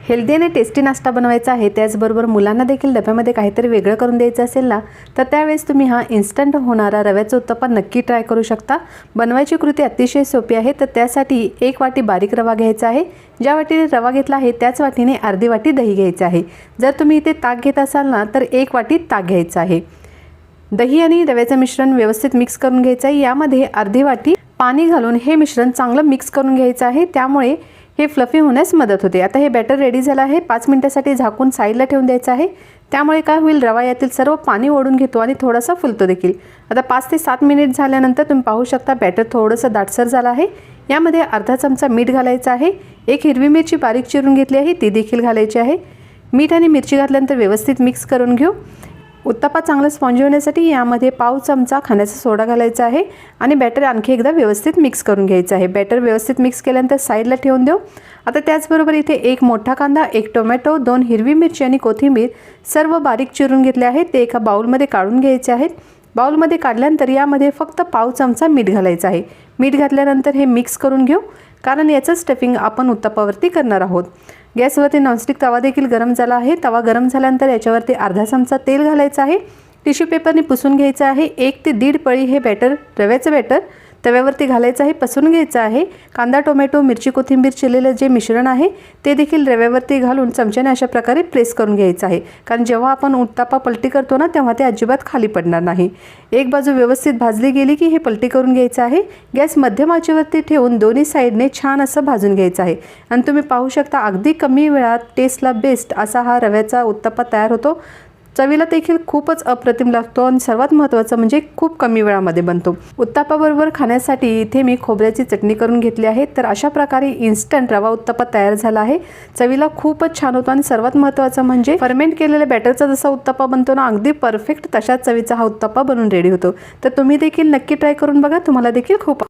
Healthy आणि tasty नाश्ता बनवायचा आहे, त्याचबरोबर मुलांना देखील डब्यामध्ये काहीतरी वेगळं करून द्यायचं असेल ना, तर त्यावेळेस तुम्ही हा इन्स्टंट होणारा रव्याचा उत्तप्पा नक्की ट्राय करू शकता। बनवायची कृती अतिशय सोपी आहे। तर त्यासाठी 1 वाटी बारीक रवा घ्यायचा आहे। ज्या वाटीने रवा घेतला आहे त्याच वाटीने अर्धी वाटी दही घ्यायचं आहे। जर तुम्ही इथे ताक घेत असाल ना, तर 1 वाटी ताक घ्यायचं आहे। दही आणि रव्याचं मिश्रण व्यवस्थित मिक्स करून घ्यायचं आहे। यामध्ये अर्धी वाटी पाणी घालून हे मिश्रण चांगलं मिक्स करून घ्यायचं आहे, त्यामुळे हे फ्लफी होण्यास मदत होते। आता हे बॅटर रेडी झालं आहे। 5 मिनिटांसाठी झाकून साईडला ठेवून द्यायचं आहे। त्यामुळे काय होईल, रवा यातील सर्व पाणी ओढून घेतो आणि थोडासा फुलतो देखील। आता 5 ते 7 मिनिट झाल्यानंतर तुम्ही पाहू शकता बॅटर थोडंसं दाटसर झालं आहे। यामध्ये अर्धा चमचा मीठ घालायचं आहे। 1 हिरवी मिरची बारीक चिरून घेतली आहे, ती देखील घालायची आहे। मीठ आणि मिरची घातल्यानंतर व्यवस्थित मिक्स करून घेऊ। उत्तप्पा चांगला स्पॉन्जी होण्यासाठी यामध्ये पाव चमचा खाण्याचा सोडा घालायचा आहे आणि बॅटर आणखी एकदा व्यवस्थित मिक्स करून घ्यायचं आहे। बॅटर व्यवस्थित मिक्स केल्यानंतर साईडला ठेवून देऊ। आता त्याचबरोबर इथे 1 मोठा कांदा, 1 टोमॅटो, 2 हिरवी मिरची आणि कोथिंबीर सर्व बारीक चिरून घेतले आहेत, ते एका बाउलमध्ये काढून घ्यायचे आहेत। बाउलमध्ये काढल्यानंतर यामध्ये फक्त पाव चमचा मीठ घालायचं आहे। मीठ घातल्यानंतर हे मिक्स करून घेऊ, कारण याचं स्टफिंग आपण उत्तप्पावरती करणार आहोत। गॅसवरती नॉनस्टिक तवा देखील गरम झाला आहे। तवा गरम झाल्यानंतर याच्यावरती अर्धा चमचा तेल घालायचं आहे। टिश्यू पेपरने पुसून घ्यायचं आहे। 1 ते 1.5 पळी हे बॅटर, रव्याचं बॅटर तव्यावरती घालायचं आहे, पसरून घ्यायचं आहे। कांदा, टोमॅटो, मिरची, कोथिंबीर चिरलेलं जे मिश्रण आहे ते देखील रव्यावरती घालून चमच्याने अशा प्रकारे प्रेस करून घ्यायचं आहे, कारण जेव्हा आपण उत्तप्पा पलटी करतो ना, तेव्हा ते अजिबात खाली पडणार नाही। एक बाजू व्यवस्थित भाजली गेली की हे पलटी करून घ्यायचं आहे। गॅस मध्यम आचेवरती ठेवून दोन्ही साईडने छान असं भाजून घ्यायचं आहे आणि तुम्ही पाहू शकता अगदी कमी वेळात टेस्टला बेस्ट असा हा रव्याचा उत्तप्पा तयार होतो। चवीला देखील खूपच अप्रतिम लागतो आणि सर्वात महत्त्वाचं म्हणजे खूप कमी वेळामध्ये बनतो। उत्तप्पाबरोबर खाण्यासाठी इथे मी खोबऱ्याची चटणी करून घेतली आहे। तर अशा प्रकारे इन्स्टंट रवा उत्तप्पा तयार झाला आहे। चवीला खूपच छान होतो आणि सर्वात महत्त्वाचं म्हणजे फर्मेंट केलेल्या बॅटरचा जसा उत्तप्पा बनतो ना, अगदी परफेक्ट तशाच चवीचा हा उत्तप्पा बनून रेडी होतो। तर तुम्ही देखील नक्की ट्राय करून बघा, तुम्हाला देखील खूप